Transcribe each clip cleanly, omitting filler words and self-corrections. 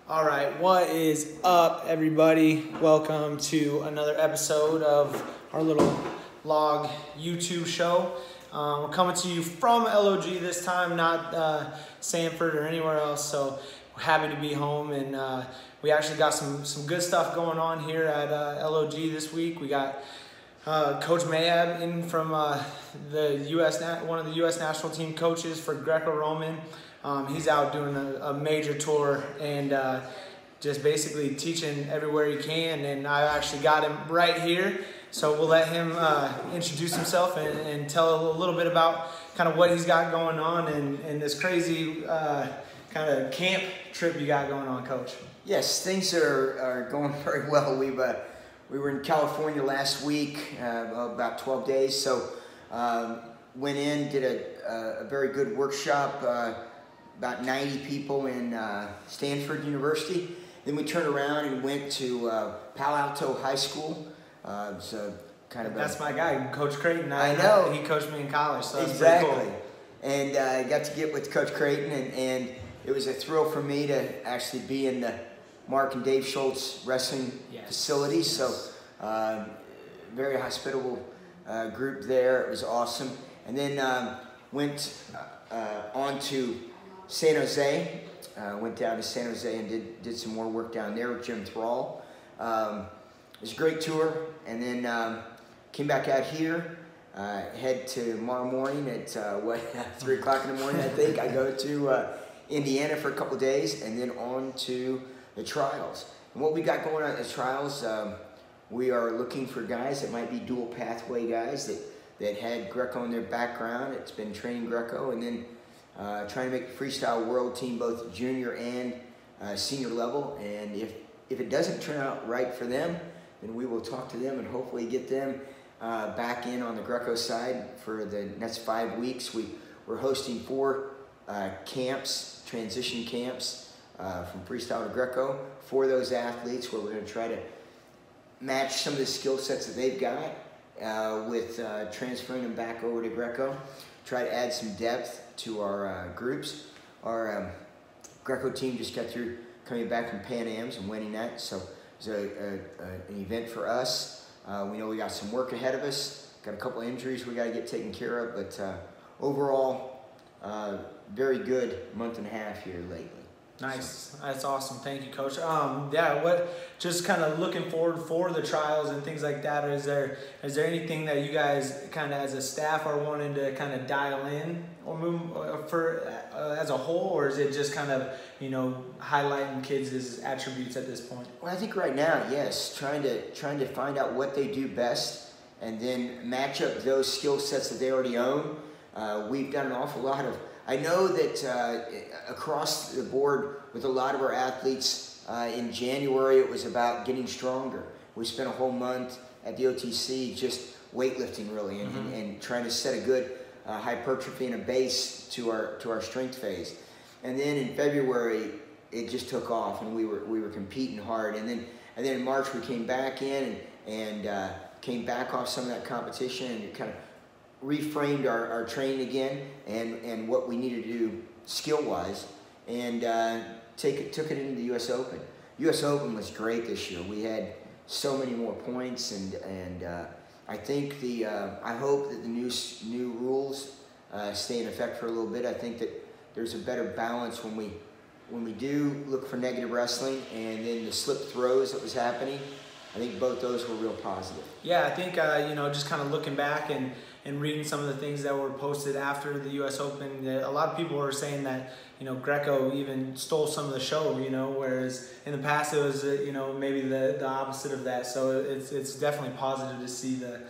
All right, what is up, everybody? Welcome to another episode of our little log YouTube show. We're coming to you from LOG this time, not Sanford or anywhere else. So we're happy to be home, and we actually got some good stuff going on here at LOG this week. We got Coach Mayabb in from the one of the U.S. national team coaches for Greco-Roman. He's out doing a major tour and just basically teaching everywhere he can. And I actually got him right here. So we'll let him introduce himself and tell a little bit about kind of what he's got going on and this crazy kind of camp trip you got going on, Coach. Yes, things are going very well. We were in California last week, about 12 days. So went in, did a very good workshop, about 90 people in Stanford University. Then we turned around and went to Palo Alto High School. That's my guy, Coach Creighton. I know. He coached me in college, so that's exactly. pretty cool. And I got to get with Coach Creighton, and it was a thrill for me to actually be in the Mark and Dave Schultz wrestling facility. Yes. So very hospitable group there. It was awesome. And then went on to San Jose. Went down to San Jose and did some more work down there with Jim Thrall. It was a great tour. And then came back out here. Head tomorrow morning at 3 o'clock in the morning, I think. I go to Indiana for a couple days and then on to the trials. And what we got going on at the trials, we are looking for guys that might be dual pathway guys that had Greco in their background. It's been training Greco, and then trying to make the freestyle world team both junior and senior level. And if it doesn't turn out right for them, then we will talk to them and hopefully get them back in on the Greco side for the next 5 weeks. We're hosting 4 camps, transition camps from freestyle to Greco for those athletes, where we're going to try to match some of the skill sets that they've got with transferring them back over to Greco. Try to add some depth to our groups. Our Greco team just got through coming back from Pan Ams and winning that, so it was an event for us. We know we got some work ahead of us. Got a couple of injuries we got to get taken care of, but overall, very good month and a half here lately. Nice. That's awesome. Thank you, Coach. Just kind of looking forward for the trials and things like that. Is there anything that you guys kind of as a staff are wanting to kind of dial in or move for as a whole, or is it just kind of, highlighting kids' attributes at this point? Well, I think right now, yes, trying to find out what they do best and then match up those skill sets that they already own. We've done an awful lot of. I know that across the board with a lot of our athletes, in January it was about getting stronger. We spent a whole month at the OTC just weightlifting really and trying to set a good hypertrophy and a base to our strength phase. And then in February it just took off and we were competing hard. And then in March we came back in and came back off some of that competition and kind of reframed our training again and what we needed to do skill-wise, and took it into the U.S. Open. U.S. Open was great this year. We had so many more points, and I think I hope that the new rules stay in effect for a little bit. I think that there's a better balance when we do look for negative wrestling and then the slip throws that was happening. I think both those were real positive. Yeah, I think, just kind of looking back and reading some of the things that were posted after the U.S. Open, a lot of people were saying that, Greco even stole some of the show, whereas in the past it was, maybe the opposite of that. So it's definitely positive to see the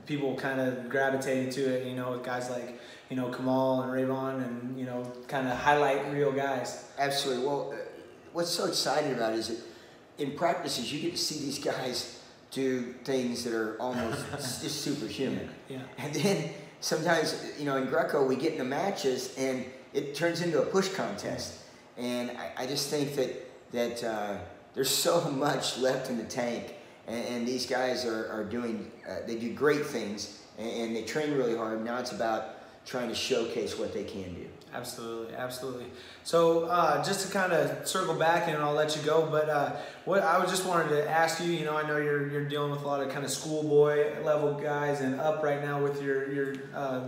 people kind of gravitating to it, with guys like, Kamal and Rayvon and, kind of highlight real guys. Absolutely. Well, what's so exciting about it is that in practices, you get to see these guys do things that are almost just superhuman. Yeah. And then sometimes, in Greco, we get into matches and it turns into a push contest. And I just think that there's so much left in the tank. And these guys are doing, they do great things and they train really hard. Now it's about trying to showcase what they can do. Absolutely, absolutely. So just to kind of circle back, and I'll let you go, but what I was just wanted to ask you, you know, I know you're dealing with a lot of kind of schoolboy level guys and up right now with your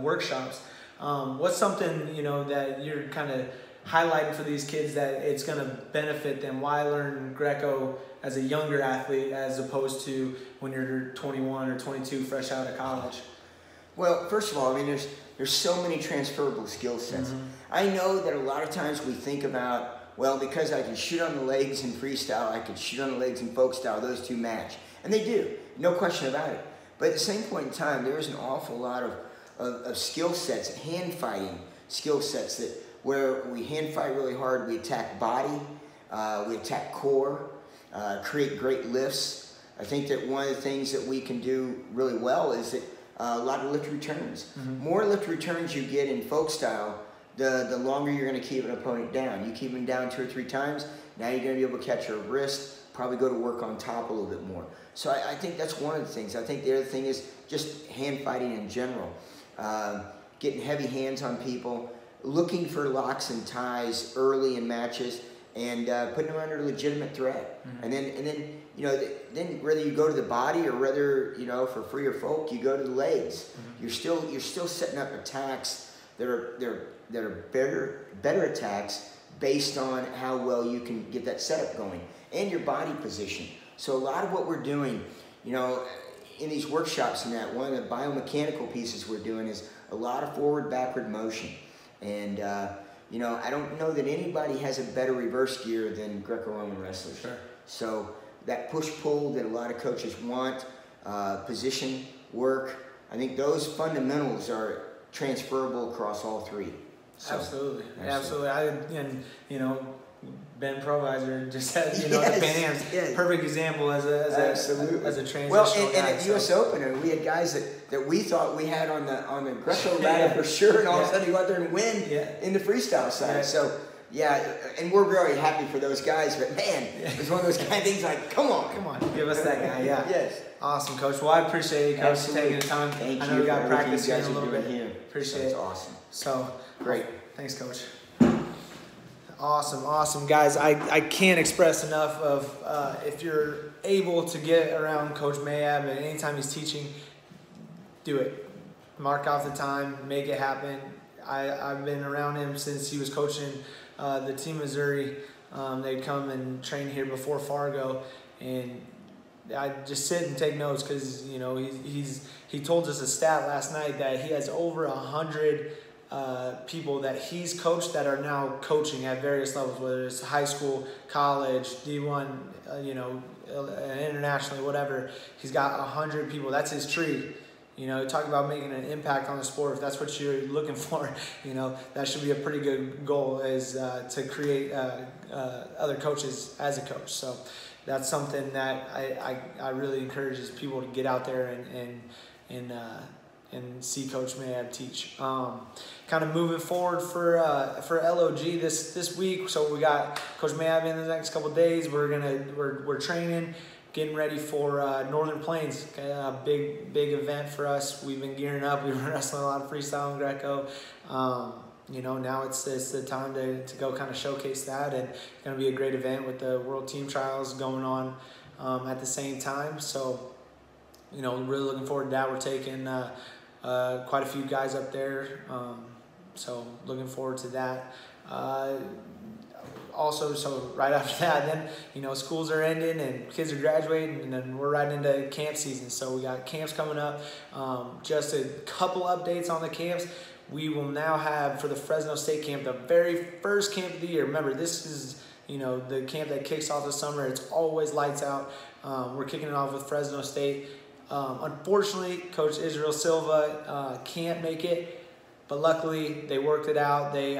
workshops. What's something, you know, that you're kind of highlighting for these kids that it's going to benefit them? Why learn Greco as a younger athlete as opposed to when you're 21 or 22 fresh out of college? Well, first of all, I mean, there's so many transferable skill sets. Mm-hmm. I know that a lot of times we think about, well, because I can shoot on the legs in freestyle, I can shoot on the legs in folk style, those two match. And they do, no question about it. But at the same point in time, there's an awful lot of skill sets, hand fighting skill sets, that where we hand fight really hard, we attack body, we attack core, create great lifts. I think that one of the things that we can do really well is that a lot of lift returns. Mm-hmm. More lift returns you get in folk style, the longer you're going to keep an opponent down. You keep him down 2 or 3 times, now you're going to be able to catch your wrist, probably go to work on top a little bit more. So I think that's one of the things. I think the other thing is just hand fighting in general. Getting heavy hands on people, looking for locks and ties early in matches, and putting them under legitimate threat. Mm-hmm. And then you know, then whether you go to the body or whether, you know, for free or folk, you go to the legs. Mm-hmm. You're still setting up attacks that are better attacks based on how well you can get that setup going and your body position. So a lot of what we're doing, you know, in these workshops and that, one of the biomechanical pieces we're doing is a lot of forward-backward motion. And you know, I don't know that anybody has a better reverse gear than Greco-Roman wrestlers. Sure. So that push-pull that a lot of coaches want, position work, I think those fundamentals are transferable across all three. So, absolutely. And you know, Ben Provisor just said, you know, yes, the Pan Am's perfect example as a transitional well, and guy, at US Open, we had guys that we thought we had on the Greco ladder for sure, and all of a sudden you go out there and win in the freestyle side. Yeah. So yeah, and we're very happy for those guys. But man, it's one of those kind of things like, come on, give us that guy. Yeah. Yes. Awesome, Coach. Well, I appreciate you, Coach, taking the time. Thank I know you we got practice here in a little bit. Here. Appreciate That's it. Awesome. So great. Thanks, Coach. Awesome, guys. I can't express enough of if you're able to get around Coach Mayabb and anytime he's teaching, do it. Mark off the time, make it happen. I've been around him since he was coaching the Team Missouri. They'd come and train here before Fargo, and I just sit and take notes because, you know, he told us a stat last night that he has over 100 people that he's coached that are now coaching at various levels, whether it's high school, college, D1, you know, internationally, whatever. He's got 100 people. That's his tree. You know, talk about making an impact on the sport. If that's what you're looking for, you know, that should be a pretty good goal, is to create other coaches as a coach. So that's something that I really encourage is people to get out there and see Coach Mayabb teach. Kind of moving forward for LOG this week. So we got Coach Mayabb in the next couple of days. We're training, getting ready for Northern Plains. A big event for us. We've been gearing up. We've been wrestling a lot of freestyle and Greco. You know, now it's the time to go kind of showcase that, and it's going to be a great event with the World Team Trials going on at the same time. So, you know, really looking forward to that. We're taking quite a few guys up there, so looking forward to that. Also, so right after that, then, you know, schools are ending and kids are graduating, and then we're right into camp season. So we got camps coming up. Just a couple updates on the camps. We will now have, for the Fresno State camp, the very first camp of the year. Remember, this is, you know, the camp that kicks off the summer. It's always lights out. We're kicking it off with Fresno State. Unfortunately, Coach Israel Silva can't make it, but luckily they worked it out. They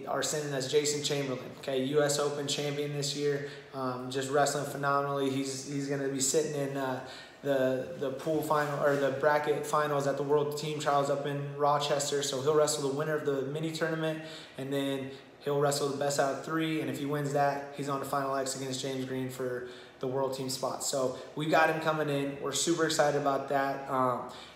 are sending us Jason Chamberlain, okay, U.S. Open champion this year, just wrestling phenomenally. He's going to be sitting in the pool final, or the bracket finals at the World Team Trials up in Rochester. So he'll wrestle the winner of the mini tournament, and then he'll wrestle the best out of 3. And if he wins that, he's on to Final X against James Green for the world team spot. So we got him coming in. We're super excited about that.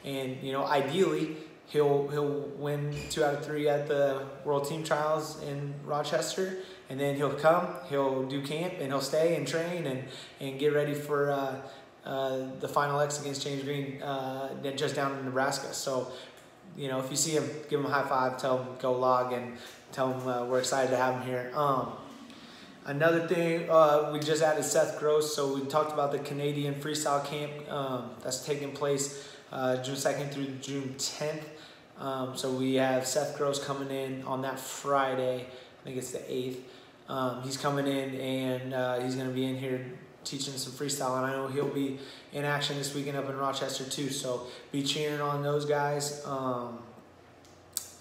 And, you know, ideally, he'll win 2 out of 3 at the World Team Trials in Rochester, and then he'll do camp, and he'll stay and train and get ready for the Final X against James Green just down in Nebraska. So, if you see him, give him a high five, tell him go log, and tell him we're excited to have him here. Another thing, we just added Seth Gross. So we talked about the Canadian freestyle camp that's taking place June 2nd through June 10th. So we have Seth Gross coming in on that Friday. I think it's the 8th. He's coming in, and he's going to be in here teaching some freestyle, and I know he'll be in action this weekend up in Rochester too. So be cheering on those guys. So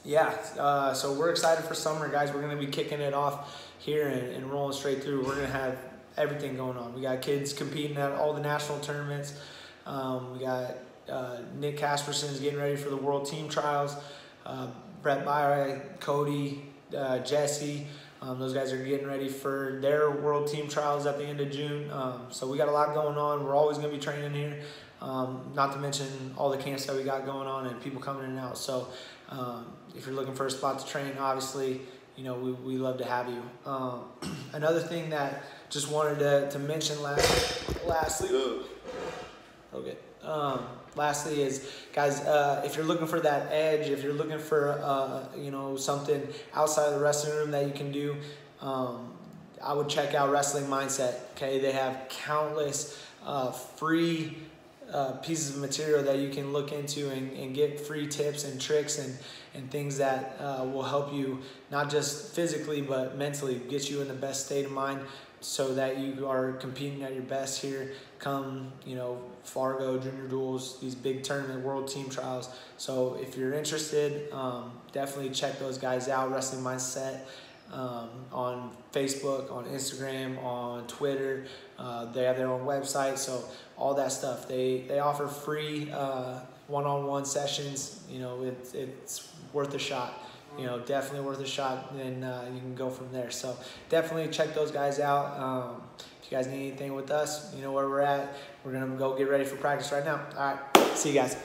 we're excited for summer, guys. We're going to be kicking it off here and rolling straight through. We're going to have everything going on. We got kids competing at all the national tournaments. We got Nick Casperson's getting ready for the World Team Trials. Brett Byre, Cody, Jesse, those guys are getting ready for their World Team Trials at the end of June. So we got a lot going on. We're always going to be training here, not to mention all the camps that we got going on and people coming in and out. So if you're looking for a spot to train, obviously, we love to have you. Another thing that just wanted to mention lastly is, guys, if you're looking for that edge, if you're looking for something outside of the wrestling room that you can do, I would check out Wrestling Mindset. Okay, they have countless free pieces of material that you can look into and get free tips and tricks and things that will help you not just physically but mentally, get you in the best state of mind so that you are competing at your best here come Fargo, Junior Duels, these big tournament World Team Trials. So if you're interested, definitely check those guys out. Wrestling Mindset on Facebook, on Instagram, on Twitter. They have their own website, so all that stuff. They offer free one-on-one sessions. It's worth a shot. Definitely worth a shot, and you can go from there. So definitely check those guys out. If you guys need anything with us, you know where we're at. We're going to go get ready for practice right now. All right, see you guys.